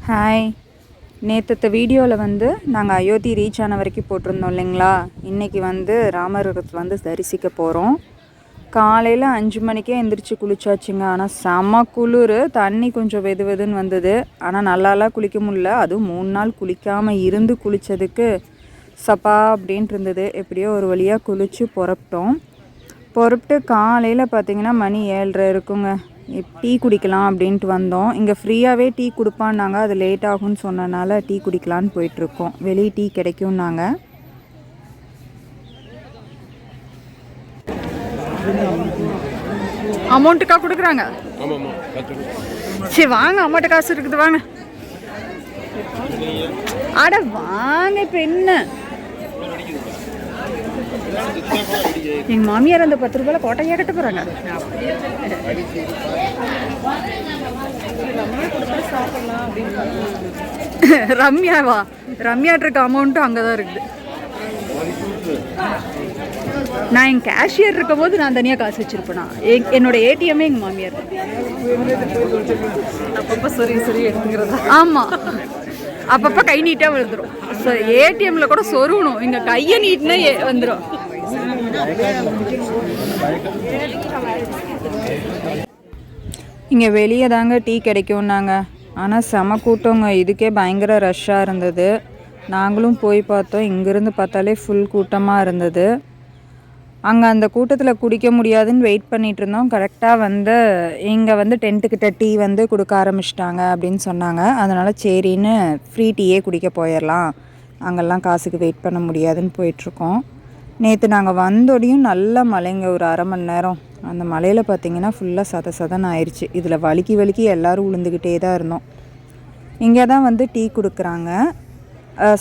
Hi. நேற்று வீடியோவில் வந்து நாங்கள் அயோத்தி ரீச் ஆன வரைக்கும் போட்டிருந்தோம் இல்லைங்களா. இன்றைக்கி வந்து ராமரத்தை வந்து தரிசிக்க போகிறோம். காலையில் 5 மணிக்கே எந்திரிச்சு குளிச்சாச்சுங்க. ஆனால் செம்ம குளிர், தண்ணி கொஞ்சம் வெது வெதுன்னு வந்தது. ஆனால் நல்லாலாம் குளிக்க முடியல. அதுவும் 3 நாள் குளிக்காமல் இருந்து குளித்ததுக்கு சப்பா அப்படின்ட்டு இருந்தது. எப்படியோ ஒரு வழியாக குளித்து புறப்பட்டு காலையில் பார்த்திங்கன்னா மணி 7:30 இருக்குங்க. டீ குடிக்கலாம் அப்படின்ட்டு வந்தோம். இங்கே ஃப்ரீயாகவே டீ கொடுப்பான்னாங்க. அது லேட் ஆகும்னு சொன்னனால டீ குடிக்கலான்னு போயிட்டுருக்கோம். வெளியே டீ கிடைக்கும்னாங்க. அமௌண்ட்டுக்கா கொடுக்குறாங்க? சரி வாங்க, அமௌண்ட்டு காசு இருக்குது வாங்க. அட வாங்க. இப்போ என்ன எங்கள் மாமியார் அந்த 10 ரூபாயில் கோட்டையாக கட்ட போகிறாங்க. ரம்யாவா? ரம்யாட்டு இருக்க அமௌண்ட்டும் அங்கே தான் இருக்குது. நான் எங்கள் கேஷியர் இருக்கும் போது நான் தனியாக காசு வச்சுருப்பேனா? என்னோட ஏடிஎம்மே எங்கள் மாமியார். அப்பப்போ சரி எடுத்துங்கிறதா? ஆமாம், அப்பப்போ கை நீட்டாக விழுந்துடும். ஏடிஎம்ல கூட சொருகணும், இங்கே கையை நீட்டினா வந்துடும். இங்கே வெளியே தாங்க டீ கிடைக்கும்னாங்க. ஆனால் செம கூட்டங்க. இதுக்கே பயங்கர ரஷ்ஷாக இருந்தது. நாங்களும் போய் பார்த்தோம். இங்கேருந்து பார்த்தாலே ஃபுல் கூட்டமாக இருந்தது. அங்கே அந்த கூட்டத்தில் குடிக்க முடியாதுன்னு வெயிட் பண்ணிகிட்டு இருந்தோம். கரெக்டாக வந்து இங்கே வந்து டென்ட்டுக்கிட்ட டீ வந்து கொடுக்க ஆரம்பிச்சிட்டாங்க அப்படின்னு சொன்னாங்க. அதனால் சரின்னு ஃப்ரீ டீயே குடிக்க போயிடலாம், அங்கெல்லாம் காசுக்கு வெயிட் பண்ண முடியாதுன்னு போயிட்டுருக்கோம். நேற்று நாங்கள் வந்தோடையும் நல்ல மழைங்க. ஒரு 1/2 மணி நேரம் அந்த மலையில் பார்த்திங்கன்னா ஃபுல்லாக சதன்னு ஆயிடுச்சு. இதில் வலிக்கி எல்லோரும் விழுந்துக்கிட்டே தான் இருந்தோம். இங்கே தான் வந்து டீ கொடுக்குறாங்க.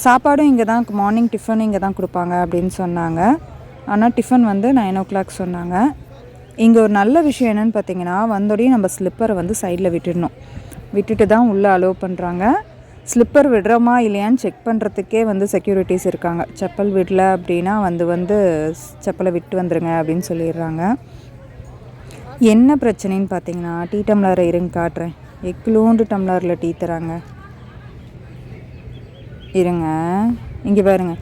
சாப்பாடும் இங்கே தான், மார்னிங் டிஃபனும் இங்கே தான் கொடுப்பாங்க அப்படின்னு சொன்னாங்க. ஆனால் டிஃபன் வந்து 9 o'clock சொன்னாங்க. இங்கே ஒரு நல்ல விஷயம் என்னென்னு பார்த்தீங்கன்னா, வந்தோடையும் நம்ம ஸ்லிப்பரை வந்து சைடில் விட்டுட்டு தான் உள்ளே அலோவ் பண்ணுறாங்க. ஸ்லிப்பர் விடுறோமா இல்லையான்னு செக் பண்ணுறதுக்கே வந்து செக்யூரிட்டிஸ் இருக்காங்க. செப்பல் விடல அப்படின்னா வந்து செப்பலை விட்டு வந்துடுங்க அப்படின்னு சொல்லிடுறாங்க. என்ன பிரச்சனைன்னு பார்த்தீங்கன்னா, டீ டம்ளரை இருங்க காட்டுறேன். எக்லூண்டு டம்ளரில் டீ தராங்க. இருங்க, இங்கே பாருங்க.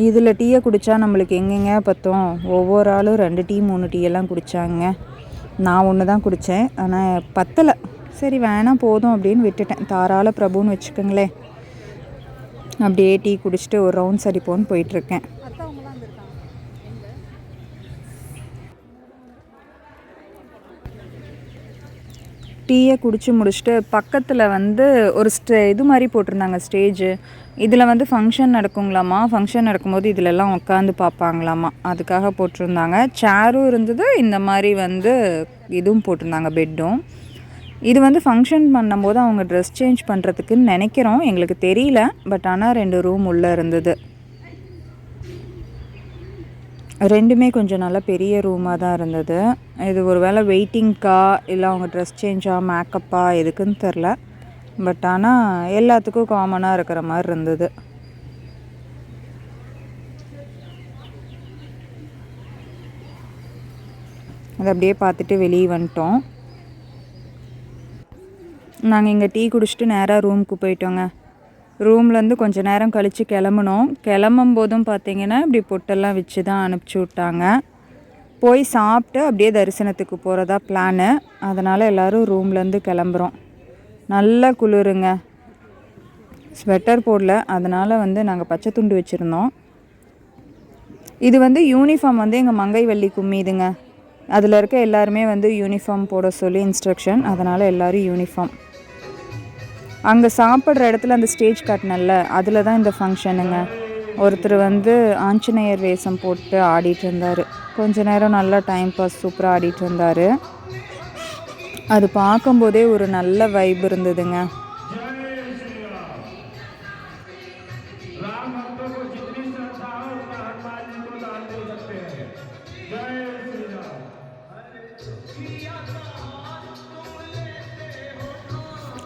இதில் டீயை குடித்தா நம்மளுக்கு எங்கெங்க பற்றும்? ஒவ்வொரு ஆளும் 2 டீ 3 டீ எல்லாம் குடித்தாங்க. நான் 1 தான் குடித்தேன். ஆனால் பத்தலை. சரி வேணாம் போதும் அப்படின்னு விட்டுட்டேன். தாராள பிரபுன்னு வச்சுக்கோங்களேன். அப்படியே டீ குடிச்சிட்டு ஒரு ரவுண்ட்ஸ் அடிப்போன்னு போயிட்டுருக்கேன். டீயை குடித்து முடிச்சுட்டு பக்கத்தில் வந்து ஒரு இது மாதிரி போட்டிருந்தாங்க, ஸ்டேஜு. இதில் வந்து ஃபங்க்ஷன் நடக்குங்களாமா. ஃபங்க்ஷன் நடக்கும்போது இதிலெல்லாம் உட்காந்து பார்ப்பாங்களாமா. அதுக்காக போட்டிருந்தாங்க. சேரும் இருந்தது, இந்த மாதிரி வந்து இதுவும் போட்டிருந்தாங்க, பெட்டும். இது வந்து ஃபங்க்ஷன் பண்ணும்போது அவங்க ட்ரெஸ் சேஞ்ச் பண்ணுறதுக்குன்னு நினைக்கிறோம், எங்களுக்கு தெரியல. பட் ஆனால் 2 ரூம் உள்ளே இருந்தது. 2மே கொஞ்சம் நல்லா பெரிய ரூமாக தான் இருந்தது. இது ஒரு வேளை வெயிட்டிங்க்கா இல்லை அவங்க ட்ரெஸ் சேஞ்சா மேக்கப்பா எதுக்குன்னு தெரில. பட் ஆனால் எல்லாத்துக்கும் காமனாக இருக்கிற மாதிரி இருந்தது. அதை அப்படியே பார்த்துட்டு வெளியே வந்துட்டோம். நாங்கள் இங்கே டீ குடிச்சிட்டு நேராக ரூமுக்கு போயிட்டோங்க. ரூம்லேருந்து கொஞ்சம் நேரம் கழித்து கிளம்பும் போதும் பார்த்திங்கன்னா இப்படி பொட்டெல்லாம் வச்சு தான் அனுப்பிச்சி விட்டாங்க. போய் சாப்பிட்டு அப்படியே தரிசனத்துக்கு போகிறதா பிளானு. அதனால் எல்லோரும் ரூம்லேருந்து கிளம்புறோம். நல்ல குளிருங்க. ஸ்வெட்டர் போடல, அதனால் வந்து நாங்கள் பச்சை துண்டு வச்சுருந்தோம். இது வந்து யூனிஃபார்ம் வந்து எங்கள் மங்கை வள்ளி கும்மிதுங்க. அதில் இருக்க எல்லாருமே வந்து யூனிஃபார்ம் போட சொல்லி இன்ஸ்ட்ரக்ஷன். அதனால் எல்லோரும் யூனிஃபார்ம். அங்கே சாப்பிட்ற இடத்துல அந்த ஸ்டேஜ் காட்டினல்ல, அதில் தான் இந்த ஃபங்க்ஷனுங்க. ஒருத்தர் வந்து ஆஞ்சநேயர் வேஷம் போட்டு ஆடிட்டு இருந்தார். கொஞ்ச நேரம் நல்லா டைம் பாஸ் சூப்பராக ஆடிட்டு இருந்தார். அது பார்க்கும்போதே ஒரு நல்ல வைப் இருந்ததுங்க.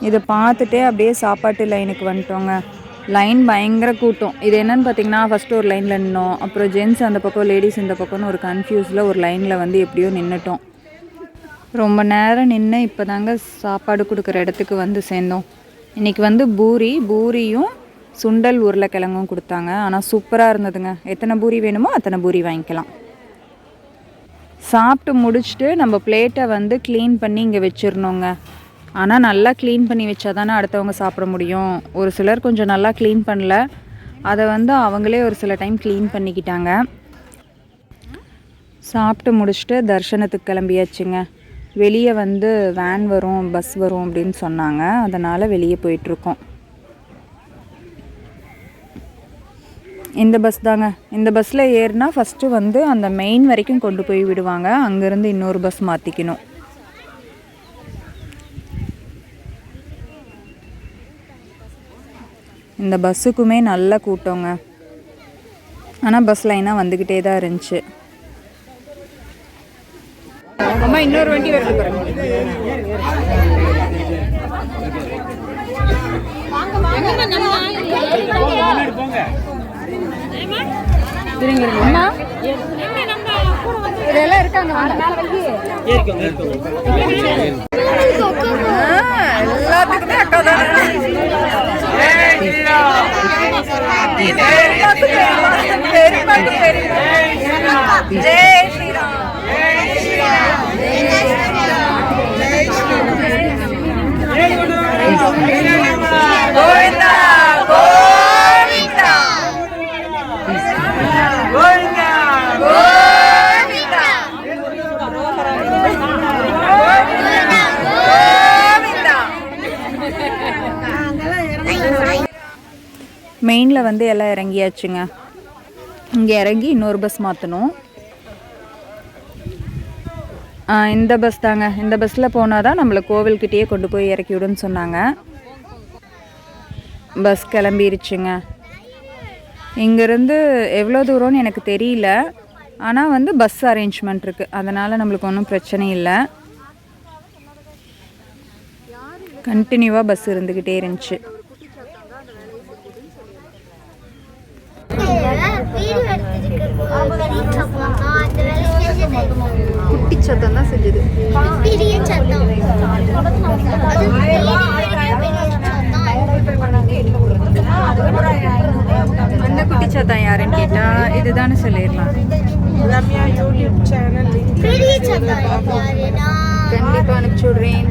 இதை பார்த்துட்டே அப்படியே சாப்பாட்டு லைனுக்கு வந்துட்டோங்க. லைன் பயங்கர கூட்டம். இது என்னென்னு பார்த்தீங்கன்னா, ஃபஸ்ட்டு ஒரு லைனில் நின்னோம். அப்புறம் ஜென்ஸ் அந்த பக்கம், லேடிஸ் இந்த பக்கம்னு ஒரு கன்ஃபியூஸில் ஒரு லைனில் வந்து எப்படியோ நின்றுட்டோம். ரொம்ப நேரம் நின்று இப்போ தாங்க சாப்பாடு கொடுக்குற இடத்துக்கு வந்து சேர்ந்தோம். இன்றைக்கி வந்து பூரியும் சுண்டல் உருளைக்கிழங்கும் கொடுத்தாங்க. ஆனால் சூப்பராக இருந்ததுங்க. எத்தனை பூரி வேணுமோ அத்தனை பூரி வாங்கிக்கலாம். சாப்பிட்டு முடிச்சுட்டு நம்ம பிளேட்டை வந்து க்ளீன் பண்ணி இங்கே வச்சிடணுங்க. ஆனால் நல்லா க்ளீன் பண்ணி வச்சா தானே அடுத்தவங்க சாப்பிட முடியும். ஒரு சிலர் கொஞ்சம் நல்லா க்ளீன் பண்ணல, அதை வந்து அவங்களே ஒரு சில டைம் க்ளீன் பண்ணிக்கிட்டாங்க. சாப்பிட்டு முடிச்சுட்டு தரிசனத்துக்கு கிளம்பியாச்சுங்க. வெளியே வந்து வேன் வரும், பஸ் வரும் அப்படின்னு சொன்னாங்க. அதனால் வெளியே போயிட்டுருக்கோம். இந்த பஸ் தாங்க. இந்த பஸ்ஸில் ஏறினா ஃபஸ்ட்டு வந்து அந்த மெயின் வரைக்கும் கொண்டு போய் விடுவாங்க. அங்கேருந்து இன்னொரு பஸ் மாற்றிக்கணும். இந்த பஸ்ஸுக்குமே நல்ல கூட்டங்க. ஆனால் பஸ் லைனாக வந்துக்கிட்டே தான் இருந்துச்சு. அம்மா இன்னொரு வண்டி வருது பாருங்க. இதெல்லாம் இருக்காங்க. எல்லாத்துக்குமே அக்கா தான். ஜெய் ஸ்ரீராம். கோவிந்தா கோவிந்தா கோவிந்தா கோவிந்தா. மெயினில் வந்து எல்லாம் இறங்கியாச்சுங்க. இங்கே இறங்கி இன்னொரு பஸ் மாற்றணும். இந்த பஸ் தாங்க. இந்த பஸ்ஸில் போனால் தான் நம்மளை கோவில்கிட்டேயே கொண்டு போய் இறக்கி விடுன்னு சொன்னாங்க. பஸ் கிளம்பிருச்சுங்க. இங்கேருந்து எவ்வளோ தூரம்னு எனக்கு தெரியல, ஆனால் வந்து பஸ் அரேஞ்ச்மெண்ட் இருக்குது. அதனால் நம்மளுக்கு ஒன்றும் பிரச்சனை இல்லை. கண்டினியூவாக பஸ் இருந்துக்கிட்டே இருந்துச்சு. குட்டி சத்தம் தான் செஞ்சது. அந்த குட்டி சத்தம் யாருன்னு கேட்டா இதுதானே சொல்லிடலாம். கண்டிப்பா அனுப்பிச்சுடுறேன்.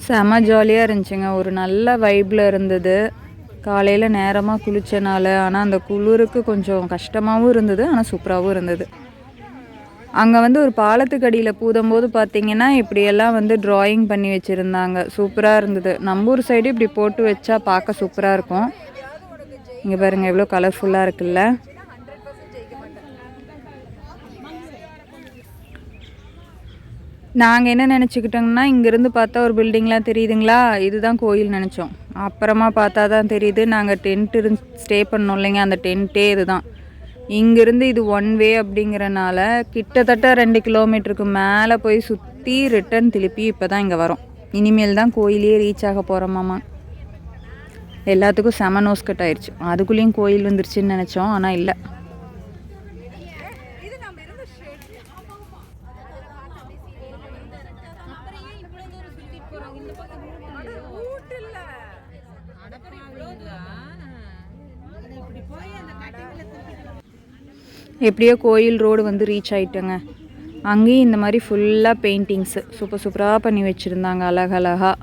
செம ஜாலியாக இருந்துச்சுங்க. ஒரு நல்ல வைப்பில் இருந்தது. காலையில் நேரமாக குளித்தனால. ஆனால் அந்த குளிருக்கு கொஞ்சம் கஷ்டமாகவும் இருந்தது, ஆனால் சூப்பராகவும் இருந்தது. அங்கே வந்து ஒரு பாலத்துக்கு அடியில் பூதும்போது பார்த்திங்கன்னா இப்படியெல்லாம் வந்து ட்ராயிங் பண்ணி வச்சுருந்தாங்க. சூப்பராக இருந்தது. நம்ம ஊர் சைடு இப்படி போட்டு வச்சா பார்க்க சூப்பராக இருக்கும். இங்கே பாருங்கள் எவ்வளோ கலர்ஃபுல்லாக இருக்குல்ல. நாங்கள் என்ன நினச்சிக்கிட்டோங்கன்னா, இங்கேருந்து பார்த்தா ஒரு பில்டிங்லாம் தெரியுதுங்களா, இதுதான் கோயில் நினச்சோம். அப்புறமா பார்த்தா தான் தெரியுது, நாங்கள் டென்ட்டு ஸ்டே பண்ணோம் இல்லைங்க, அந்த டென்ட்டே இதுதான். இங்கேருந்து இது ஒன் வே அப்படிங்கிறனால கிட்டத்தட்ட 2 கிலோமீட்டருக்கு மேலே போய் சுற்றி ரிட்டன் திருப்பி இப்போ தான் இங்கே வரோம். இனிமேல் தான் கோயிலே ரீச் ஆக போகிறோமாம்மா. எல்லாத்துக்கும் செம நோஸ் கட் ஆயிடுச்சு. அதுக்குள்ளேயும் கோயில் வந்துருச்சுன்னு நினச்சோம், ஆனால் இல்லை. எப்படியோ கோயில் ரோடு வந்து ரீச் ஆகிட்டேங்க. அங்கேயும் இந்த மாதிரி ஃபுல்லாக பெயிண்டிங்ஸு சூப்பராக பண்ணி வச்சுருந்தாங்க. அழகழகாக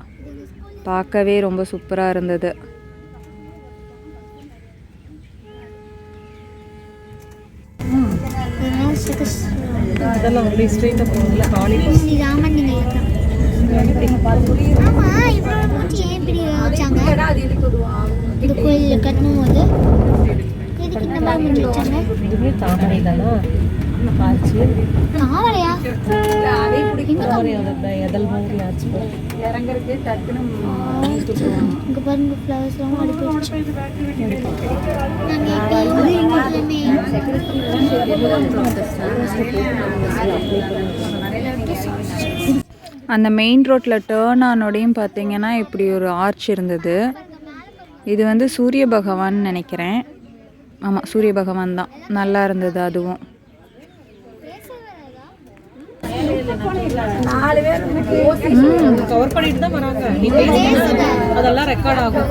பார்க்கவே ரொம்ப சூப்பராக இருந்தது. தாமரை தானா காய்ச்சி தாமரையா எதல் மாதிரி ஆச்சு இறங்குறதுக்கு டக்குன்னு இங்கே பாருங்க ஃப்ளவர்ஸ்லாம் ஓடி போயிடுச்சு. அந்த மெயின் ரோட்டில் டேர்ன் ஆனோடையும் பார்த்தீங்கன்னா இப்படி ஒரு ஆர்ச் இருந்தது. இது வந்து சூரிய பகவான் நினைக்கிறேன். ஆமாம், சூரிய பகவான் தான். நல்லா இருந்தது அதுவும். கவர் பண்ணிட்டு தான் வராங்க. நீ பேசுறது அதெல்லாம் ரெக்கார்ட் ஆகும்.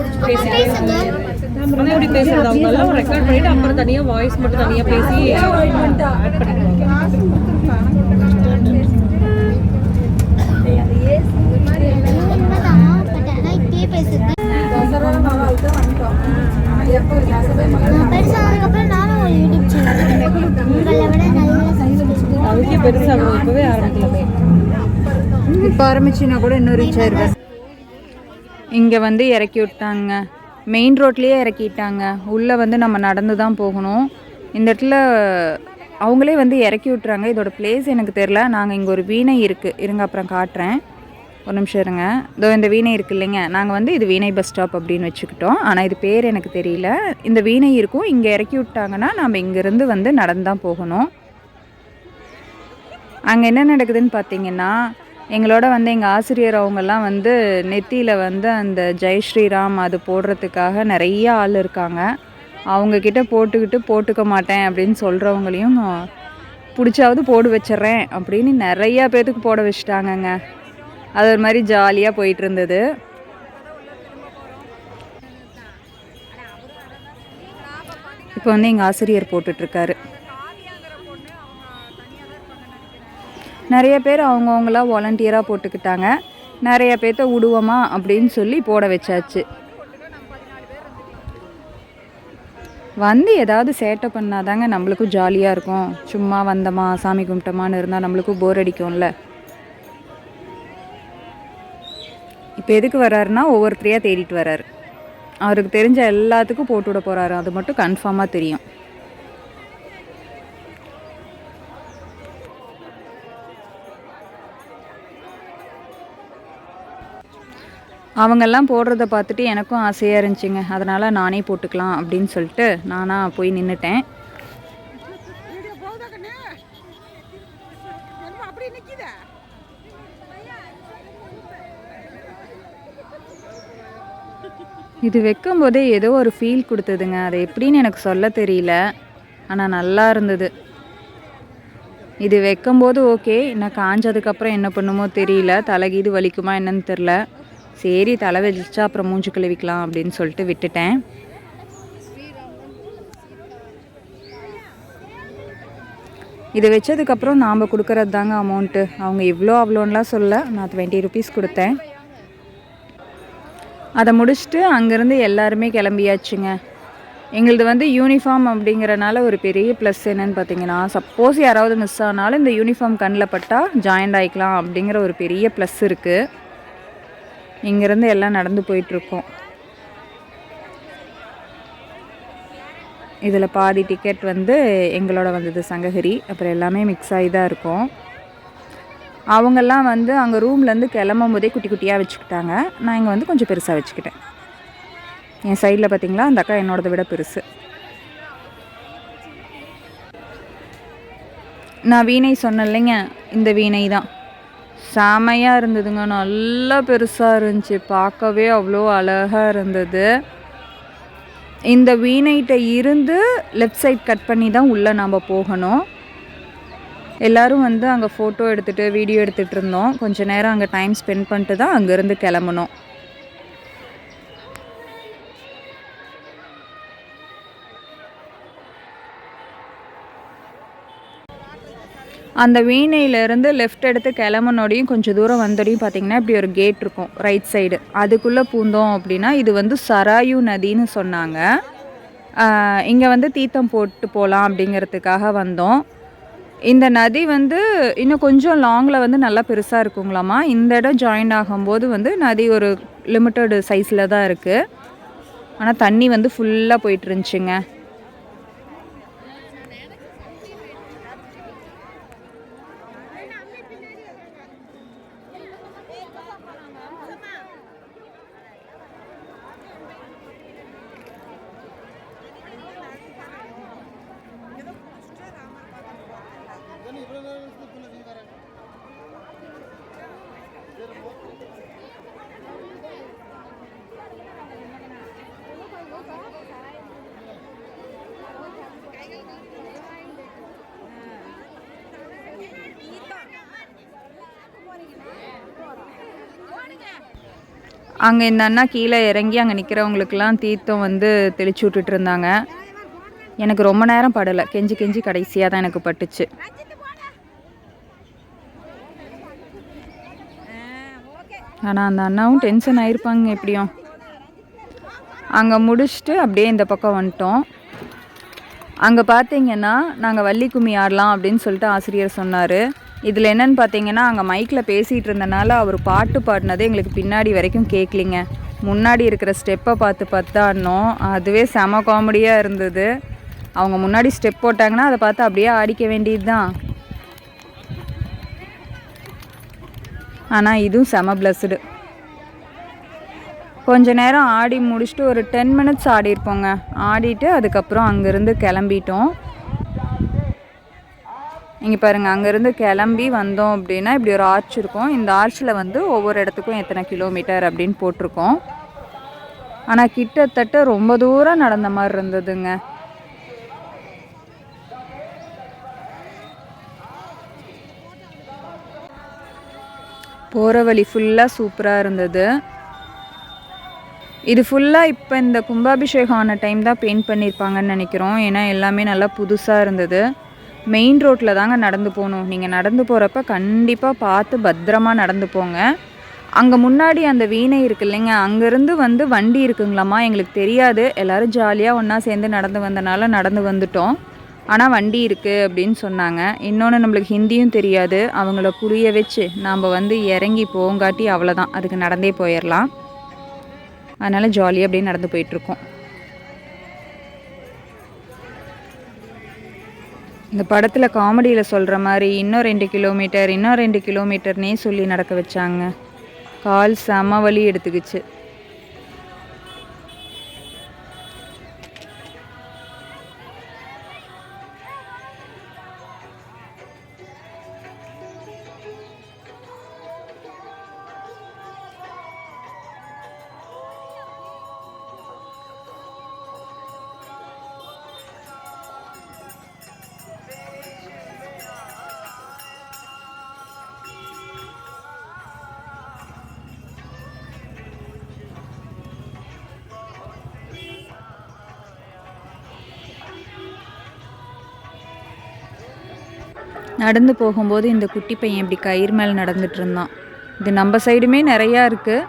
எப்படி பேசுறது அவங்க எல்லாம் ரெக்கார்ட் பண்ணிட்டு அப்புறம் தனியா வாய்ஸ் மட்டும் தனியா பேசி ஆட் பண்ணிடுவாங்க. அதுக்கே பெருசாகும். இப்பவே ஆரம்பிக்கலாமே. இப்போ ஆரம்பிச்சுன்னா கூட இன்னும் ரீச் ஆயிடுவேன். இங்கே வந்து இறக்கி விட்டாங்க, மெயின் ரோட்லேயே இறக்கிட்டாங்க. உள்ளே வந்து நம்ம நடந்து தான் போகணும். இந்த இடத்துல அவங்களே வந்து இறக்கி விட்டுறாங்க. இதோட பிளேஸ் எனக்கு தெரில. நாங்கள் இங்கே ஒரு வீணை இருக்குது, இருங்க அப்புறம் காட்டுறேன், ஒரு நிமிஷம் இருங்க. இதோ இந்த வீணை இருக்குது இல்லைங்க, நாங்கள் வந்து இது வீணை பஸ் ஸ்டாப் அப்படின்னு வச்சுக்கிட்டோம். ஆனால் இது பேர் எனக்கு தெரியல. இந்த வீணை இருக்கும், இங்கே இறக்கி விட்டாங்கன்னா நம்ம இங்கேருந்து வந்து நடந்து தான் போகணும். அங்கே என்ன நடக்குதுன்னு பார்த்தீங்கன்னா, எங்களோட வந்து எங்கள் ஆசிரியர் அவங்கெல்லாம் வந்து நெத்தியில் வந்து அந்த ஜெய் ஸ்ரீராம் அது போடுறதுக்காக நிறைய ஆள் இருக்காங்க. அவங்கக்கிட்ட போட்டுக்க மாட்டேன் அப்படின்னு சொல்கிறவங்களையும் பிடிச்சாவது போடு வச்சிட்றேன் அப்படின்னு நிறையா பேர்த்துக்கு போட வச்சுட்டாங்கங்க. அது ஒரு மாதிரி ஜாலியாக போயிட்டு இருந்தது. இப்போ வந்து எங்கள் ஆசிரியர் போட்டுட்ருக்காரு. நிறைய பேர் அவங்கவுங்களா வாலண்டியராக போட்டுக்கிட்டாங்க. நிறைய பேர்த்த விடுவோமா அப்படின்னு சொல்லி போட வச்சாச்சு. வந்து ஏதாவது சேட்டை பண்ணாதாங்க நம்மளுக்கும் ஜாலியாக இருக்கும். சும்மா வந்தோமா சாமி கும்பிட்டோமான்னு இருந்தால் நம்மளுக்கும் போர் அடிக்கும்ல. இப்போ எதுக்கு வர்றாருன்னா ஒவ்வொருத்தரையாக தேடிட்டு வர்றாரு. அவருக்கு தெரிஞ்ச எல்லாத்துக்கும் போட்டு விட போகிறாரு, அது மட்டும் கன்ஃபார்மாக தெரியும். அவங்கெல்லாம் போடுறத பார்த்துட்டு எனக்கும் ஆசையாக இருந்துச்சுங்க. அதனால் நானே போட்டுக்கலாம் அப்படின்னு சொல்லிட்டு நானாக போய் நின்றுட்டேன். இது வைக்கும்போதே ஏதோ ஒரு ஃபீல் கொடுத்ததுங்க. அது எப்படின்னு எனக்கு சொல்ல தெரியல, ஆனால் நல்லா இருந்தது. இது வைக்கும்போது ஓகே, நான் காஞ்சதுக்கப்புறம் என்ன பண்ணுமோ தெரியல, தலைகீது வலிக்குமா என்னன்னு தெரில. சரி தலை வலிச்சா அப்புறம் மூஞ்சி கழுவிக்கலாம் அப்படின்னு சொல்லிட்டு விட்டுட்டேன். இதை வச்சதுக்கப்புறம் நாம் கொடுக்குறது தாங்க அமௌண்ட்டு. அவங்க இவ்வளோ அவ்வளோன்னுலாம் சொல்ல, நான் 20 rupees கொடுத்தேன். அதை முடிச்சுட்டு அங்கேருந்து எல்லாருமே கிளம்பியாச்சுங்க. எங்களது வந்து யூனிஃபார்ம் அப்படிங்கிறனால ஒரு பெரிய ப்ளஸ் என்னன்னு பார்த்தீங்கன்னா, சப்போஸ் யாராவது மிஸ் ஆனாலும் இந்த யூனிஃபார்ம் கண்ணில் பட்டால் ஜாயின்ட் ஆகிக்கலாம் அப்படிங்கிற ஒரு பெரிய ப்ளஸ் இருக்குது. இங்கேருந்து எல்லாம் நடந்து போயிட்டுருக்கோம். இதில் பாதி டிக்கெட் வந்து எங்களோட வந்தது சங்ககிரி, அப்புறம் எல்லாமே மிக்ஸ் ஆகி தான் இருக்கும். அவங்கெல்லாம் வந்து அங்கே ரூம்லேருந்து கிளம்பும் போதே குட்டி குட்டியாக வச்சுக்கிட்டாங்க. நான் இங்கே வந்து கொஞ்சம் பெருசாக வச்சுக்கிட்டேன். என் சைடில் பார்த்தீங்களா அந்த அக்கா என்னோடதை விட பெருசு. நான் வீணை சொன்னேன் இல்லைங்க, இந்த வீணை தான் செமையாக இருந்ததுங்க. நல்லா பெருசாக இருந்துச்சு, பார்க்கவே அவ்வளோ அழகாக இருந்தது. இந்த வீணைகிட்ட இருந்து லெஃப்ட் சைட் கட் பண்ணி தான் உள்ளே நாம் போகணும். எல்லோரும் வந்து அங்கே ஃபோட்டோ எடுத்துகிட்டு வீடியோ எடுத்துகிட்டு இருந்தோம். கொஞ்சம் நேரம் அங்கே டைம் ஸ்பெண்ட் பண்ணிட்டு தான் அங்கேருந்து கிளம்பணும். அந்த வீணையிலேருந்து லெஃப்ட் எடுத்து கிளம்புனோடையும் கொஞ்சம் தூரம் வந்தோடையும் பார்த்திங்கன்னா இப்படி ஒரு கேட் இருக்கும் ரைட் சைடு. அதுக்குள்ளே பூந்தோம் அப்படின்னா இது வந்து சராயு நதின்னு சொன்னாங்க. இங்கே வந்து தீர்த்தம் போட்டு போகலாம் அப்படிங்கிறதுக்காக வந்தோம். இந்த நதி வந்து இன்னும் கொஞ்சம் லாங்கில் வந்து நல்லா பெருசாக இருக்குங்களாமா. இந்த இடம் ஜாயின் ஆகும்போது வந்து நதி ஒரு லிமிட்டட் சைஸில் தான் இருக்குது. ஆனால் தண்ணி வந்து ஃபுல்லாக போயிட்டு இருந்துச்சுங்க. அங்கே இந்த அண்ணா கீழே இறங்கி அங்கே நிற்கிறவங்களுக்கெல்லாம் தீர்த்தம் வந்து தெளிச்சு விட்டுட்டு இருந்தாங்க. எனக்கு ரொம்ப நேரம் படலை, கெஞ்சி கெஞ்சி கடைசியாக தான் எனக்கு பட்டுச்சு. ஆனால் அந்த அண்ணாவும் டென்ஷன் ஆகிருப்பாங்க எப்படியும். அங்கே முடிச்சுட்டு அப்படியே இந்த பக்கம் வந்துட்டோம். அங்கே பார்த்தீங்கன்னா நாங்கள் வள்ளி கும்மி ஆடலாம் அப்படின்னு சொல்லிட்டு ஆசிரியர் சொன்னார். இதில் என்னென்னு பார்த்தீங்கன்னா அங்கே மைக்கில் பேசிகிட்டு இருந்தனால அவர் பாட்டு பாடினதே எங்களுக்கு பின்னாடி வரைக்கும் கேட்கலிங்க. முன்னாடி இருக்கிற ஸ்டெப்பை பார்த்து தான் ஆடினோம். அதுவே செம காமெடியாக இருந்தது. அவங்க முன்னாடி ஸ்டெப் போட்டாங்கன்னா அதை பார்த்து அப்படியே ஆடிக்க வேண்டியது தான். ஆனால் இதுவும் செம பிளஸ்டு. கொஞ்ச நேரம் ஆடி முடிச்சுட்டு ஒரு 10 minutes ஆடிருப்போங்க. ஆடிட்டு அதுக்கப்புறம் அங்கேருந்து கிளம்பிட்டோம். இங்கே பாருங்கள், அங்கேருந்து கிளம்பி வந்தோம் அப்படின்னா இப்படி ஒரு ஆர்ச் இருக்கும். இந்த ஆர்ச்சில் வந்து ஒவ்வொரு இடத்துக்கும் எத்தனை கிலோமீட்டர் அப்படின்னு போட்டிருக்கோம். ஆனால் கிட்டத்தட்ட ரொம்ப தூரம் நடந்த மாதிரி இருந்ததுங்க. போகிற வழி ஃபுல்லாக சூப்பராக இருந்தது. இது ஃபுல்லாக இப்போ இந்த கும்பாபிஷேகம் ஆன டைம் தான் பெயிண்ட் பண்ணியிருப்பாங்கன்னு நினைக்கிறோம். ஏன்னா எல்லாமே நல்லா புதுசாக இருந்தது. மெயின் ரோட்டில் தாங்க நடந்து போகணும். நீங்கள் நடந்து போகிறப்ப கண்டிப்பாக பார்த்து பத்திரமா நடந்து போங்க. அங்கே முன்னாடி அந்த வீணை இருக்குது இல்லைங்க, அங்கேருந்து வந்து வண்டி இருக்குங்களாம்மா. எங்களுக்கு தெரியாது, எல்லோரும் ஜாலியாக ஒன்றா சேர்ந்து நடந்து வந்தனால நடந்து வந்துட்டோம். ஆனால் வண்டி இருக்குது அப்படின்னு சொன்னாங்க. இன்னொன்று நம்மளுக்கு ஹிந்தியும் தெரியாது. அவங்கள புரிய வச்சு நாம் வந்து இறங்கி போங்காட்டி அவ்வளோதான், அதுக்கு நடந்தே போயிடலாம். அதனால் ஜாலியாக அப்படியே நடந்து போயிட்டுருக்கோம். இந்த படத்தில் காமெடியில் சொல்கிற மாதிரி இன்னும் 2 கிலோமீட்டர் இன்னும் 2 கிலோமீட்டர்னே சொல்லி நடக்க வச்சாங்க. கால் செம வலி எடுத்துக்கிச்சு. நடந்து போகும்போது இந்த குட்டி பையன் இப்படி கயிறு மேலே நடந்துட்டு இருந்தான். இது நம்ம சைடுமே நிறையா இருக்குது.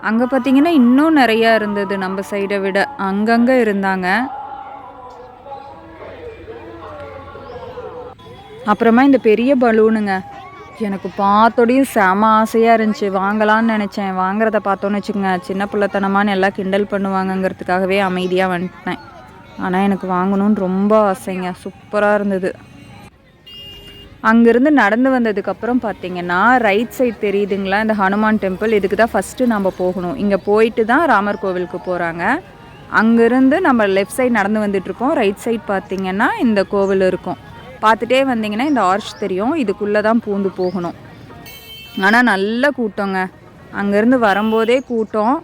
அங்கே பார்த்தீங்கன்னா இன்னும் நிறையா இருந்தது. நம்ம சைடை விட அங்கங்கே இருந்தாங்க. அப்புறமா இந்த பெரிய பலூனுங்க, எனக்கு பார்த்தோடையும் செம ஆசையாக இருந்துச்சு. வாங்கலான்னு நினச்சேன். வாங்குறத பார்த்தோன்னு வச்சுக்கோங்க, சின்ன பிள்ளைத்தனமானு எல்லாம் கிண்டல் பண்ணுவாங்கங்கிறதுக்காகவே அமைதியாக வந்துட்டேன். ஆனால் எனக்கு வாங்கணும்னு ரொம்ப ஆசைங்க. சூப்பராக இருந்தது. அங்கேருந்து நடந்து வந்ததுக்கப்புறம் பார்த்திங்கன்னா ரைட் சைட் தெரியுதுங்களா, இந்த ஹனுமான் டெம்பிள். இதுக்கு தான் ஃபஸ்ட்டு நம்ம போகணும். இங்கே போயிட்டு தான் ராமர் கோவிலுக்கு போகிறாங்க. அங்கேருந்து நம்ம லெஃப்ட் சைட் நடந்து வந்துட்டுருக்கோம். ரைட் சைட் பார்த்திங்கன்னா இந்த கோவில் இருக்கும். பார்த்துட்டே வந்திங்கன்னா இந்த ஆர்ச் தெரியும். இதுக்குள்ளே தான் பூந்து போகணும். ஆனால் நல்ல கூட்டங்க. அங்கேருந்து வரும்போதே கூட்டம்.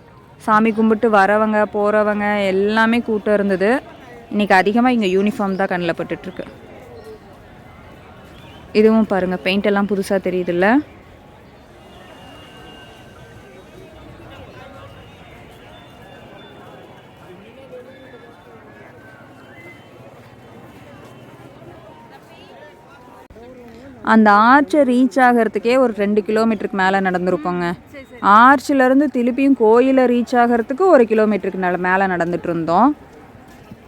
சாமி கும்பிட்டு வரவங்க போகிறவங்க எல்லாமே கூட்டம் இருந்தது. இன்றைக்கி அதிகமாக இங்கே யூனிஃபார்ம் தான் கண்ணில் பட்டுட்ருக்கு. இதுவும் பாருங்கள், பெயிண்ட் எல்லாம் புதுசாக தெரியுதுல்ல. அந்த ஆர்ச்சை ரீச் ஆகிறதுக்கே ஒரு 2 கிலோமீட்டருக்கு மேலே நடந்துருக்கோங்க. ஆர்ச்சிலேருந்து திருப்பியும் கோயிலை ரீச் ஆகிறதுக்கு 1 கிலோமீட்டருக்கு மேலே நடந்துட்டு இருந்தோம்.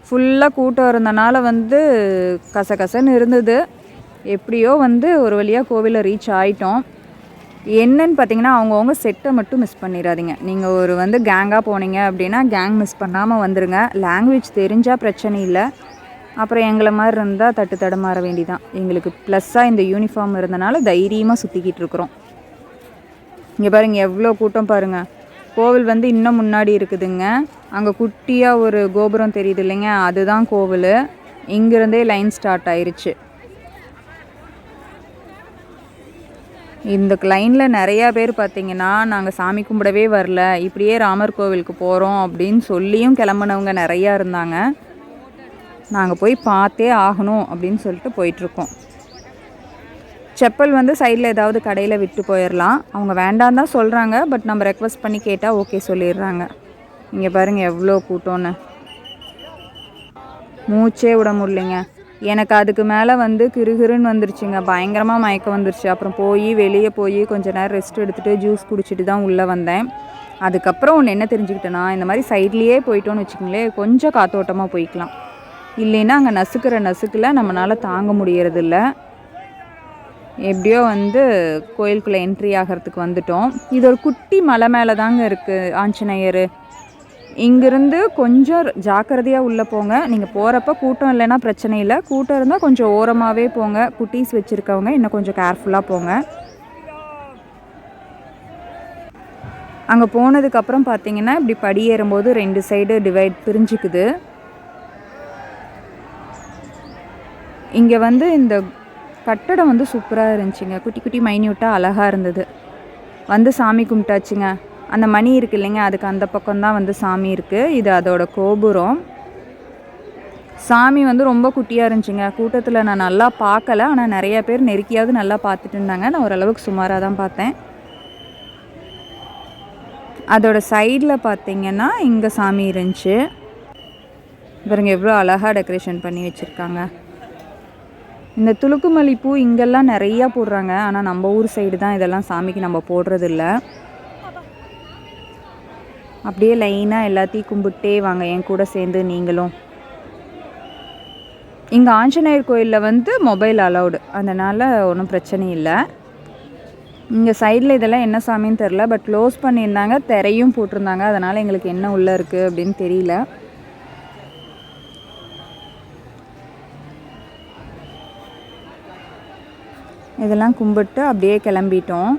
ஃபுல்லாக கூட்டம் இருந்தனால வந்து கசகசன்னு இருந்தது. எப்படியோ வந்து ஒரு வழியாக கோவிலை ரீச் ஆகிட்டோம். என்னன்னு பார்த்தீங்கன்னா அவங்கவுங்க செட்டை மட்டும் மிஸ் பண்ணிடாதீங்க. நீங்கள் ஒரு வந்து கேங்காக போனீங்க அப்படின்னா கேங் மிஸ் பண்ணாமல் வந்துடுங்க. லாங்குவேஜ் தெரிஞ்சால் பிரச்சனை இல்லை. அப்புறம் எங்களை மாதிரி இருந்தால் தட்டு தடுமாற வேண்டிதான். எங்களுக்கு ப்ளஸ்ஸாக இந்த யூனிஃபார்ம் இருந்தனால தைரியமாக சுற்றிக்கிட்டு இருக்கிறோம். இங்கே பாருங்கள் எவ்வளோ கூட்டம் பாருங்கள். கோவில் வந்து இன்னும் முன்னாடி இருக்குதுங்க. அங்கே குட்டியாக ஒரு கோபுரம் தெரியுது இல்லைங்க, அதுதான் கோவில். இங்கேருந்தே லைன் ஸ்டார்ட் ஆயிடுச்சு. இந்த லைனில் நிறையா பேர் பார்த்திங்கன்னா நாங்கள் சாமி கும்பிடவே வரல, இப்படியே ராமர் கோவிலுக்கு போகிறோம் அப்படின்னு சொல்லியும் கிளம்புனவங்க நிறையா இருந்தாங்க. நாங்கள் போய் பார்த்தே ஆகணும் அப்படின்னு சொல்லிட்டு போயிட்டுருக்கோம். செப்பல் வந்து சைடில் ஏதாவது கடையில் விட்டு போயிடலாம். அவங்க வேண்டாம் தான் சொல்கிறாங்க. பட் நம்ம ரெக்வஸ்ட் பண்ணி கேட்டால் ஓகே சொல்லிடுறாங்க. இங்கே பாருங்கள் எவ்வளோ கூட்டம்னு, மூச்சே விட முடியலைங்க. எனக்கு அதுக்கு மேலே வந்து கிறுகிறுன்னு வந்துருச்சுங்க. பயங்கரமாக மயக்கம் வந்துருச்சு. அப்புறம் வெளியே போய் கொஞ்சம் நேரம் ரெஸ்ட் எடுத்துகிட்டு ஜூஸ் குடிச்சிட்டு தான் உள்ளே வந்தேன். அதுக்கப்புறம் ஒன்று என்ன தெரிஞ்சுக்கிட்டேன்னா, இந்த மாதிரி சைட்லேயே போயிட்டோன்னு வச்சுக்கோங்களேன், கொஞ்சம் காத்தோட்டமாக போய்க்கலாம். இல்லைன்னா அங்கே நசுக்கில் நம்மளால் தாங்க முடியறதில்ல. எப்படியோ வந்து கோயிலுக்குள்ளே என்ட்ரி ஆகிறதுக்கு வந்துட்டோம். இது ஒரு குட்டி மலை மேலே தாங்க இருக்குது ஆஞ்சநேயர். இங்கேருந்து கொஞ்சம் ஜாக்கிரதையாக உள்ளே போங்க. நீங்கள் போகிறப்ப கூட்டம் இல்லைன்னா பிரச்சனை இல்லை. கூட்டம் இருந்தால் கொஞ்சம் ஓரமாகவே போங்க. குட்டீஸ் வச்சுருக்கவங்க இன்னும் கொஞ்சம் கேர்ஃபுல்லாக போங்க. அங்கே போனதுக்கப்புறம் பார்த்தீங்கன்னா இப்படி படி ஏறும்போது 2 சைடு பிரிஞ்சுக்குது. இங்கே வந்து இந்த கட்டடம் வந்து சூப்பராக இருந்துச்சுங்க. குட்டி குட்டி மைன்யூட்டாக அழகாக இருந்தது. வந்து சாமி கும்பிட்டாச்சுங்க. அந்த மணி இருக்குது இல்லைங்க, அதுக்கு அந்த பக்கம்தான் வந்து சாமி இருக்குது. இது அதோட கோபுரம். சாமி வந்து ரொம்ப குட்டியாக இருந்துச்சுங்க. கூட்டத்தில் நான் நல்லா பார்க்கல, ஆனால் நிறைய பேர் நெருக்கியாவது நல்லா பார்த்துட்டு இருந்தாங்க. நான் ஓரளவுக்கு சுமாராக தான் பார்த்தேன். அதோட சைடில் பார்த்தீங்கன்னா இங்கே சாமி இருந்துச்சு. பாருங்க எவ்வளோ அழகாக டெக்கரேஷன் பண்ணி வச்சுருக்காங்க. இந்த துளுக்குமல்லி பூ இங்கெல்லாம் நிறையா போடுறாங்க. ஆனால் நம்ம ஊர் சைடு தான் இதெல்லாம் சாமிக்கு நம்ம போடுறதில்ல. அப்படியே லைனாக எல்லாத்தையும் கும்பிட்டே வாங்க என் கூட சேர்ந்து நீங்களும். இங்கே ஆஞ்சநேயர் கோயிலில் வந்து மொபைல் அலௌடு, அதனால் ஒன்றும் பிரச்சனை இல்லை. இங்கே சைடில் இதெல்லாம் என்ன சாமின்னு தெரில, பட் க்ளோஸ் பண்ணியிருந்தாங்க, திரையும் போட்டிருந்தாங்க. அதனால் எங்களுக்கு என்ன உள்ளே இருக்குது அப்படின்னு தெரியல. இதெல்லாம் கும்பிட்டு அப்படியே கிளம்பிட்டோம்.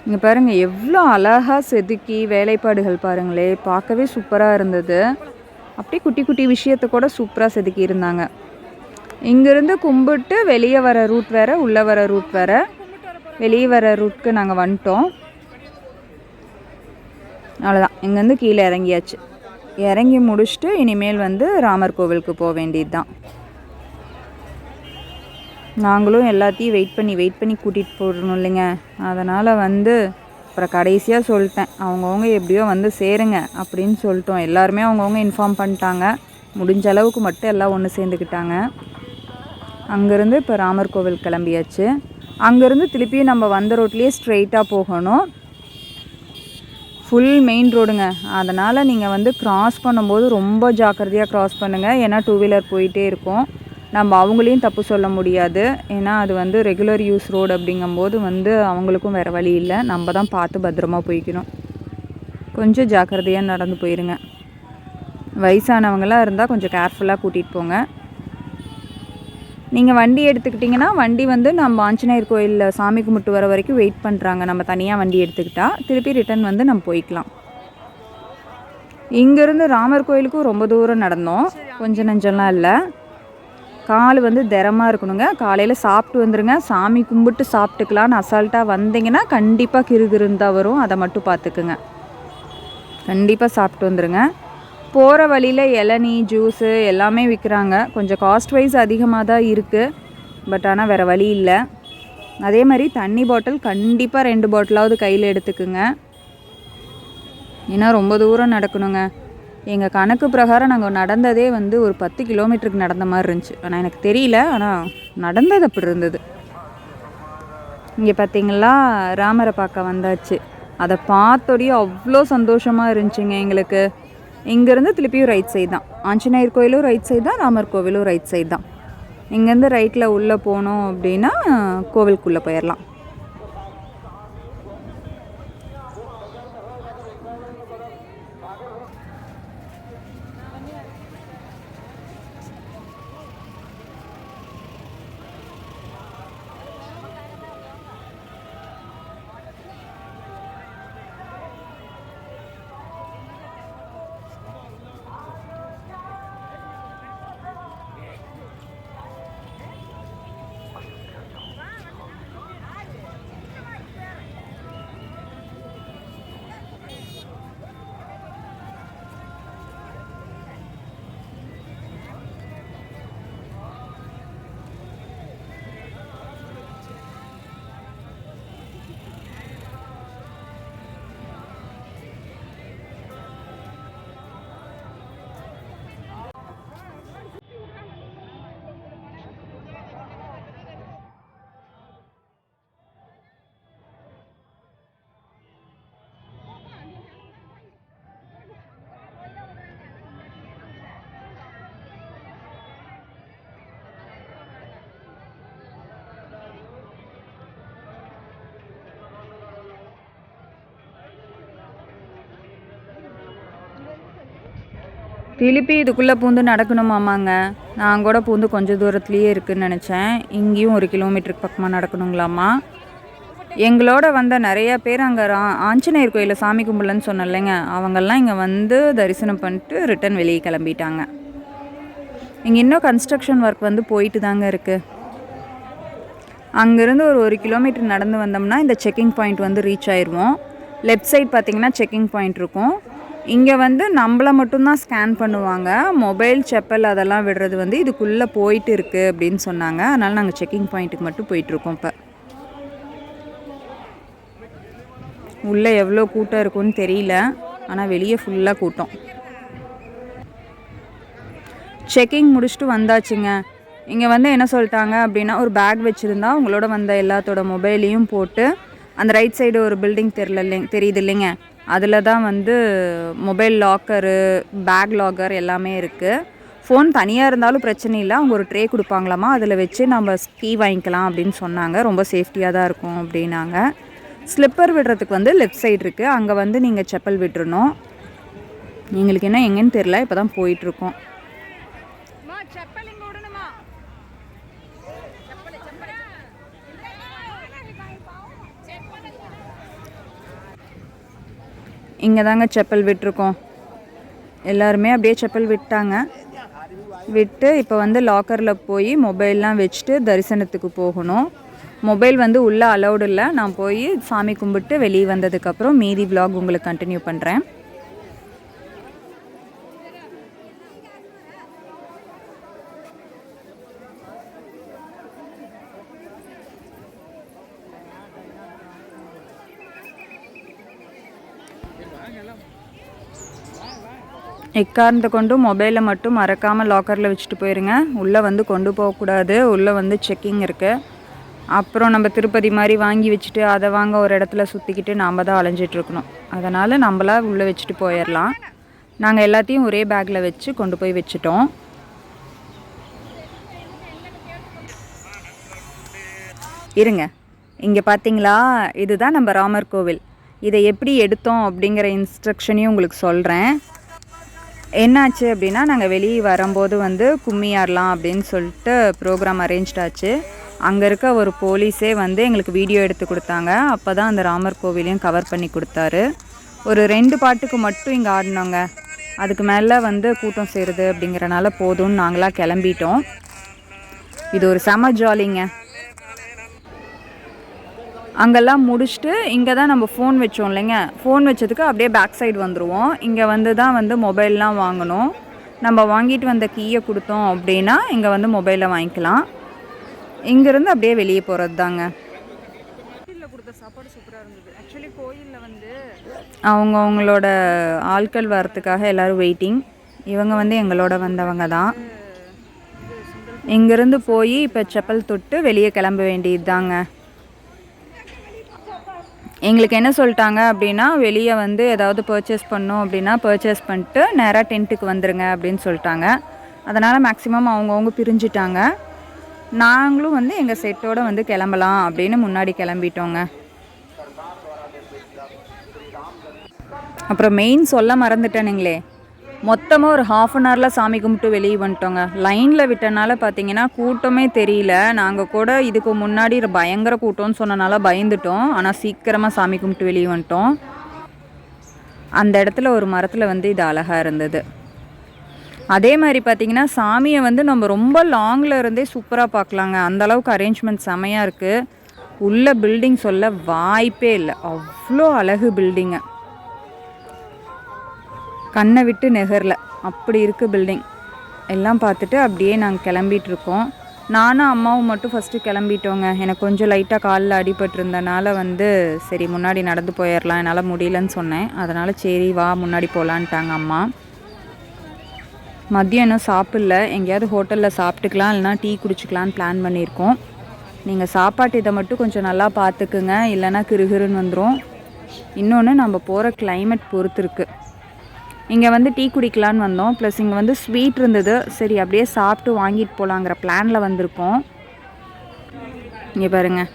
இங்கே பாருங்கள் எவ்வளோ அழகாக செதுக்கி வேலைப்பாடுகள் பாருங்களே, பார்க்கவே சூப்பராக இருந்தது. அப்படியே குட்டி குட்டி விஷயத்தை கூட சூப்பராக செதுக்கி இருந்தாங்க. இங்கேருந்து கும்பிட்டு வெளியே வர ரூட் வேறு, உள்ளே வர ரூட் வேறு. வெளியே வர ரூட்க்கு நாங்கள் வந்துட்டோம். அவ்வளோதான், இங்கேருந்து கீழே இறங்கியாச்சு. இறங்கி முடிச்சுட்டு இனிமேல் வந்து ராமர் கோவிலுக்கு போக வேண்டியது தான். நாங்களும் எல்லாத்தையும் வெயிட் பண்ணி கூட்டிகிட்டு போடணும் இல்லைங்க. அதனால் வந்து அப்புறம் கடைசியாக சொல்லிட்டேன், அவங்கவுங்க எப்படியோ வந்து சேருங்க அப்படின்னு சொல்லிட்டோம். எல்லாருமே அவங்கவுங்க இன்ஃபார்ம் பண்ணிட்டாங்க. முடிஞ்ச அளவுக்கு மட்டும் எல்லாம் ஒன்று சேர்ந்துக்கிட்டாங்க. அங்கேருந்து இப்போ ராமர் கோவில் கிளம்பியாச்சு. அங்கேருந்து திருப்பியும் நம்ம வந்த ரோட்லேயே ஸ்ட்ரெயிட்டாக போகணும். ஃபுல் மெயின் ரோடுங்க. அதனால் நீங்கள் வந்து க்ராஸ் பண்ணும்போது ரொம்ப ஜாக்கிரதையாக க்ராஸ் பண்ணுங்கள். ஏன்னா 2 வீலர் போயிட்டே இருக்கும். நம்ம அவங்களையும் தப்பு சொல்ல முடியாது. ஏன்னா அது வந்து ரெகுலர் யூஸ் ரோடு அப்படிங்கும்போது வந்து அவங்களுக்கும் வேறு வழி இல்லை. நம்ம தான் பார்த்து பத்திரமா போய்க்கணும். கொஞ்சம் ஜாக்கிரதையாக நடந்து போயிருங்க. வயசானவங்களாக இருந்தால் கொஞ்சம் கேர்ஃபுல்லாக கூட்டிகிட்டு போங்க. நீங்கள் வண்டி எடுத்துக்கிட்டிங்கன்னா வண்டி வந்து நம்ம ஆஞ்சநேயர் கோயிலில் சாமி கும்பிட்டு வர வரைக்கும் வெயிட் பண்ணுறாங்க. நம்ம தனியாக வண்டி எடுத்துக்கிட்டால் திருப்பி ரிட்டன் வந்து நம்ம போய்க்கலாம். இங்கேருந்து ராமர் கோயிலுக்கும் ரொம்ப தூரம் நடந்தோம், கொஞ்சம் நஞ்சம்லாம் இல்லை. கால் வந்து திறமாக இருக்கணுங்க. காலையில் சாப்பிட்டு வந்துடுங்க. சாமி கும்பிட்டு சாப்பிட்டுக்கலான்னு அசால்ட்டாக வந்தீங்கன்னா கண்டிப்பாக கிறுகிறுன்னு தான் வரும். அதை மட்டும் பார்த்துக்குங்க. கண்டிப்பாக சாப்பிட்டு வந்துடுங்க. போகிற வழியில் இளநீ ஜூஸு எல்லாமே விற்கிறாங்க. கொஞ்சம் காஸ்ட் வைஸ் அதிகமாக தான் இருக்குது. பட் ஆனால் வேறு வழி இல்லை. அதே மாதிரி தண்ணி பாட்டில் கண்டிப்பாக 2 பாட்டிலாவது கையில் எடுத்துக்குங்க. ஏன்னா ரொம்ப தூரம் நடக்கணுங்க. எங்கள் கணக்கு பிரகாரம் நாங்கள் நடந்ததே வந்து ஒரு 10 கிலோமீட்டருக்கு நடந்த மாதிரி இருந்துச்சு. ஆனால் எனக்கு தெரியல, ஆனால் நடந்தது அப்படி இருந்தது. இங்கே பார்த்தீங்களா ராமரை பார்க்க வந்தாச்சு. அதை பார்த்தோடையே அவ்வளோ சந்தோஷமாக இருந்துச்சுங்க எங்களுக்கு. இங்கேருந்து திருப்பியும் ரைட் சைடு தான். ஆஞ்சநேயர் கோயிலும் ரைட் சைடு தான், ராமர் கோவிலும் ரைட் சைடு தான். இங்கேருந்து ரைட்டில் உள்ளே போனோம் அப்படின்னா கோவிலுக்குள்ளே போயிடலாம். திருப்பி இதுக்குள்ளே பூந்து நடக்கணுமாமாங்க. நான் கூட பூந்து கொஞ்சம் தூரத்துலேயே இருக்குதுன்னு நினச்சேன். இங்கேயும் 1 கிலோமீட்டருக்கு பக்கமாக நடக்கணுங்களாம்மா. எங்களோட வந்த நிறையா பேர் அங்கே ஆஞ்சநேயர் கோயிலில் சாமி கும்பிடலன்னு சொன்னேன் இல்லைங்க, அவங்கெல்லாம் இங்கே வந்து தரிசனம் பண்ணிட்டு ரிட்டன் வெளியே கிளம்பிட்டாங்க. இங்கே இன்னும் கன்ஸ்ட்ரக்ஷன் ஒர்க் வந்து போயிட்டு தாங்க இருக்குது. அங்கேருந்து ஒரு 1 கிலோமீட்டர் நடந்து வந்தோம்னா இந்த செக்கிங் பாயிண்ட் வந்து ரீச் ஆயிடுவோம். லெஃப்ட் சைட் பார்த்திங்கன்னா செக்கிங் பாயிண்ட் இருக்கும். இங்கே வந்து நம்மளை மட்டும்தான் ஸ்கேன் பண்ணுவாங்க. மொபைல், செப்பல் அதெல்லாம் விடுறது வந்து இதுக்குள்ளே போயிட்டு இருக்குது அப்படின்னு சொன்னாங்க. அதனால் நாங்கள் செக்கிங் பாயிண்ட்டுக்கு மட்டும் போயிட்டுருக்கோம். இப்போ உள்ளே எவ்வளோ கூட்டம் இருக்குன்னு தெரியல, ஆனால் வெளியே ஃபுல்லாக கூட்டம். செக்கிங் முடிச்சுட்டு வந்தாச்சுங்க. இங்கே வந்து என்ன சொல்லிட்டாங்க அப்படின்னா, ஒரு பேக் வச்சுருந்தா உங்களோட வந்த எல்லாத்தோட மொபைலையும் போட்டு அந்த ரைட் சைடு ஒரு பில்டிங் தெரியுது இல்லைங்க, அதில் தான் வந்து மொபைல் லாக்கரு, பேக் லாக்கர் எல்லாமே இருக்குது. ஃபோன் தனியாக இருந்தாலும் பிரச்சனை இல்லை, அவங்க ஒரு ட்ரே கொடுப்பாங்களாமா, அதில் வச்சு நம்ம கீ வாங்கிக்கலாம் அப்படின்னு சொன்னாங்க. ரொம்ப சேஃப்டியாக தான் இருக்கும் அப்படின்னாங்க. ஸ்லிப்பர் விடுறதுக்கு வந்து லெஃப்ட் சைடு இருக்குது, அங்கே வந்து நீங்கள் செப்பல் விட்டுறணும். எங்களுக்கு என்ன எங்கேன்னு தெரில, இப்போ தான் போயிட்டுருக்கோம். இங்கே தாங்க செப்பல் விட்டுருக்கோம். எல்லாருமே அப்படியே செப்பல் விட்டாங்க. விட்டு இப்போ வந்து லாக்கரில் போய் மொபைல்லாம் வச்சுட்டு தரிசனத்துக்கு போகணும். மொபைல் வந்து உள்ளே அலௌடு இல்லை. நான் போய் சாமி கும்பிட்டு வெளியே வந்ததுக்கப்புறம் மீதி விலாக் உங்களுக்கு கண்டினியூ பண்ணுறேன். எக்காரணத்தை கொண்டு மொபைலை மட்டும் மறக்காமல் லாக்கரில் வச்சுட்டு போயிருங்க. உள்ளே வந்து கொண்டு போகக்கூடாது. உள்ளே வந்து செக்கிங் இருக்குது. அப்புறம் நம்ம திருப்பதி மாதிரி வாங்கி வச்சுட்டு அதை வாங்க ஒரு இடத்துல சுற்றிக்கிட்டு நாம் தான் அலைஞ்சிட்ருக்கணும். அதனால் நம்மளாக உள்ளே வச்சுட்டு போயிடலாம். நாங்கள் எல்லாத்தையும் ஒரே பேக்கில் வச்சு கொண்டு போய் வச்சுட்டோம். இருங்க, இங்கே பார்த்தீங்களா, இதுதான் நம்ம ராமர் கோவில். இதை எப்படி எடுத்தோம் அப்படிங்கிற இன்ஸ்ட்ரக்ஷனையும் உங்களுக்கு சொல்கிறேன். என்னாச்சு அப்படின்னா, நாங்கள் வெளியே வரும்போது வந்து கும்மி ஆடலாம் அப்படின்னு சொல்லிட்டு ப்ரோக்ராம் அரேஞ்ச் ஆச்சு. அங்கே இருக்க ஒரு போலீஸே வந்து எங்களுக்கு வீடியோ எடுத்து கொடுத்தாங்க. அப்போ தான் அந்த ராமர் கோவிலையும் கவர் பண்ணி கொடுத்தாரு. ஒரு 2 பாட்டுக்கு மட்டும் இங்கே ஆடினோங்க. அதுக்கு மேலே வந்து கூட்டம் சேருது அப்படிங்கிறனால போதும்னு நாங்களாம் கிளம்பிட்டோம். இது ஒரு செம ஜாலிங்க. அங்கெல்லாம் முடிச்சுட்டு இங்கே தான் நம்ம ஃபோன் வச்சோம் இல்லைங்க, ஃபோன் வச்சதுக்கு அப்படியே பேக் சைடு வந்துடுவோம். இங்கே வந்து தான் வந்து மொபைல்லாம் வாங்கணும். நம்ம வாங்கிட்டு வந்த கீயை கொடுத்தோம் அப்படின்னா இங்கே வந்து மொபைலை வாங்கிக்கலாம். இங்கேருந்து அப்படியே வெளியே போகிறது தாங்க. கோயிலில் கொடுத்த சாப்பாடு சூப்பராக இருந்தது. ஆக்சுவலி கோயிலில் வந்து அவங்களோட ஆட்கள் வரத்துக்காக எல்லோரும் வெயிட்டிங். இவங்க வந்து எங்களோட வந்தவங்க தான். இங்கேருந்து போய் இப்போ செப்பல் தொட்டு வெளியே கிளம்ப வேண்டியது தாங்க. எங்களுக்கு என்ன சொல்லிட்டாங்க அப்படின்னா, வெளியே வந்து ஏதாவது பர்ச்சேஸ் பண்ணோம் அப்படின்னா பர்ச்சேஸ் பண்ணிட்டு நேராக டென்ட்டுக்கு வந்துடுங்க அப்படின்னு சொல்லிட்டாங்க. அதனால் மேக்ஸிமம் அவங்கவுங்க பிரிஞ்சிட்டாங்க. நாங்களும் வந்து எங்கள் செட்டோடு வந்து கிளம்பலாம் அப்படின்னு முன்னாடி கிளம்பிட்டோங்க. அப்புறம் மெயின் சொல்ல மறந்துட்டேனுங்களே, மொத்தமாக ஒரு 1/2 ஹவரில் சாமி கும்பிட்டு வெளியே வந்துட்டோங்க. லைனில் விட்டனால பார்த்தீங்கன்னா கூட்டமே தெரியல. நாங்கள் கூட இதுக்கு முன்னாடி பயங்கர கூட்டம்னு சொன்னனால பயந்துட்டோம். ஆனால் சீக்கிரமாக சாமி கும்பிட்டு வெளியே வந்துட்டோம். அந்த இடத்துல ஒரு மரத்தில் வந்து இது அழகாக இருந்தது. அதே மாதிரி பார்த்திங்கன்னா சாமியை வந்து நம்ம ரொம்ப லாங்கில் இருந்தே சூப்பராக பார்க்கலாங்க. அந்தளவுக்கு அரேஞ்ச்மெண்ட் செமையாக இருக்குது. உள்ள பில்டிங் சொல்ல வாய்ப்பே இல்லை, அவ்வளோ அழகு பில்டிங்கு. கண்ணை விட்டு நெகரில் அப்படி இருக்குது பில்டிங். எல்லாம் பார்த்துட்டு அப்படியே நாங்கள் கிளம்பிகிட்ருக்கோம். நானும் அம்மாவும் மட்டும் ஃபஸ்ட்டு கிளம்பிட்டோங்க. எனக்கு கொஞ்சம் லைட்டாக காலில் அடிபட்டிருந்தனால வந்து சரி முன்னாடி நடந்து போயிடலாம், என்னால் முடியலன்னு சொன்னேன். அதனால் சரி வா முன்னாடி போகலான்ட்டாங்க அம்மா. மதியம் இன்னும் சாப்பிடல, எங்கேயாவது ஹோட்டலில் சாப்பிட்டுக்கலாம் இல்லைனா டீ குடிச்சிக்கலான்னு பிளான் பண்ணியிருக்கோம். நீங்கள் சாப்பாட்டு இதை மட்டும் கொஞ்சம் நல்லா பார்த்துக்குங்க, இல்லைனா கிருகிருன்னு வந்துடும். இன்னொன்று நம்ம போகிற கிளைமேட் பொறுத்து இருக்குது. இங்கே வந்து டீ குடிக்கலான்னு வந்தோம். ப்ளஸ் இங்கே வந்து ஸ்வீட் இருந்தது. சரி அப்படியே சாப்பிட்டு வாங்கிட்டு போகலாங்கிற பிளானில் வந்திருக்கோம். இங்கே பாருங்கள்,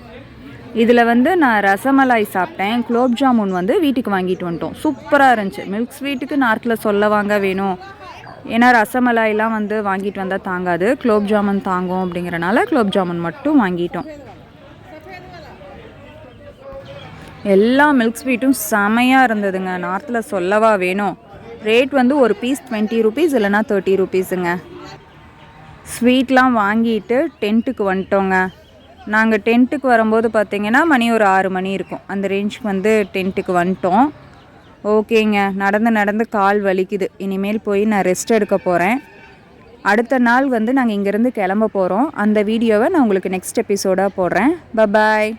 இதில் வந்து நான் ரசமலாய் சாப்பிட்டேன். குலோப் ஜாமுன் வந்து வீட்டுக்கு வாங்கிட்டு வந்துட்டோம். சூப்பராக இருந்துச்சு. மில்க் ஸ்வீட்டுக்கு நார்த்தில் சொல்ல வாங்க வேணும். ஏன்னா ரசமலாயெல்லாம் வந்து வாங்கிட்டு வந்தால் தாங்காது, குலோப் ஜாமுன் தாங்கும் அப்படிங்கிறனால குலோப் ஜாமுன் மட்டும் வாங்கிட்டோம். எல்லா மில்க் ஸ்வீட்டும் செமையாக இருந்ததுங்க. நார்த்தில் சொல்லவா வேணும். ரேட் வந்து ஒரு பீஸ் 20 ருபீஸ் இல்லைனா 30 ருபீஸுங்க. ஸ்வீட்லாம் வாங்கிட்டு டென்ட்டுக்கு வந்துட்டோங்க. நாங்கள் டென்ட்டுக்கு வரும்போது பார்த்திங்கன்னா மணி ஒரு 6 மணி இருக்கும். அந்த ரேஞ்சுக்கு வந்து டென்ட்டுக்கு வந்துட்டோம். ஓகேங்க, நடந்து கால் வலிக்குது. இனிமேல் போய் நான் ரெஸ்ட் எடுக்க போகிறேன். அடுத்த நாள் வந்து நாங்கள் இங்கேருந்து கிளம்ப போகிறோம். அந்த வீடியோவை நான் உங்களுக்கு நெக்ஸ்ட் எபிசோடாக போடுறேன். பபாய்.